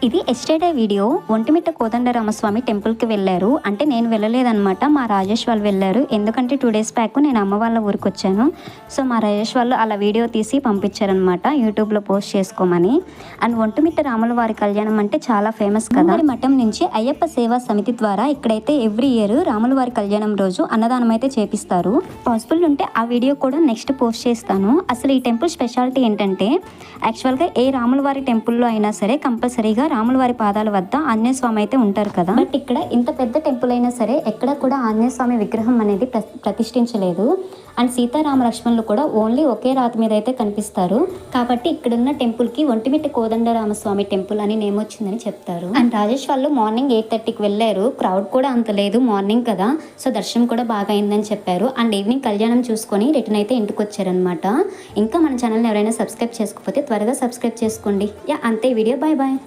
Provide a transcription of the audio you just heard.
ఇది yesterday video. Vontimitta Kodandarama Swamy టెంపుల్కి వెళ్ళారు. అంటే నేను వెళ్ళలేదనమాట, మా రాజేష్ వాళ్ళు వెళ్ళారు. ఎందుకంటే 2 days బ్యాక్ నేను అమ్మ వాళ్ళ ఊరికి వచ్చాను. సో మా రాజేష్ వాళ్ళు అలా వీడియో తీసి పంపించారనమాట, యూట్యూబ్లో పోస్ట్ చేసుకోమని. అండ్ ఒంటిమిట్ట రాముల వారి కళ్యాణం అంటే చాలా ఫేమస్ కదా. మఠం నుంచి అయ్యప్ప సేవా సమితి ద్వారా ఇక్కడైతే ఎవ్రీ ఇయర్ రాముల వారి కళ్యాణం రోజు అన్నదానం అయితే చేపిస్తారు. పాసిబుల్ ఉంటే ఆ వీడియో కూడా నెక్స్ట్ పోస్ట్ చేస్తాను. అసలు ఈ టెంపుల్ స్పెషాలిటీ ఏంటంటే, యాక్చువల్గా ఏ రాముల వారి టెంపుల్లో అయినా సరే కంపల్సరీగా రాముల వారి పాదాల వద్ద ఆంజనేయ స్వామి అయితే ఉంటారు కదా. బట్ ఇక్కడ ఇంత పెద్ద టెంపుల్ అయినా సరే ఎక్కడ కూడా ఆంజనేయ స్వామి విగ్రహం అనేది ప్రతిష్ఠించలేదు. అండ్ సీతారామ లక్ష్మణులు కూడా ఓన్లీ ఒకే రాతి మీద అయితే కనిపిస్తారు. కాబట్టి ఇక్కడున్న టెంపుల్కి ఒంటిమిట్ట కోదండరామస్వామి టెంపుల్ అని నేమ్ వచ్చిందని చెప్తారు. అండ్ రాజేష్ వాళ్ళు మార్నింగ్ 8:30కి వెళ్ళారు. క్రౌడ్ కూడా అంత లేదు, మార్నింగ్ కదా, సో దర్శనం కూడా బాగా అయిందని చెప్పారు. అండ్ ఈవినింగ్ కళ్యాణం చూసుకొని రిటర్న్ అయితే ఇంటికి వచ్చారనమాట. ఇంకా మన ఛానల్ని ఎవరైనా సబ్స్క్రైబ్ చేసుకోకపోతే త్వరగా సబ్స్క్రైబ్ చేసుకోండి. అంతే వీడియో. Bye bye.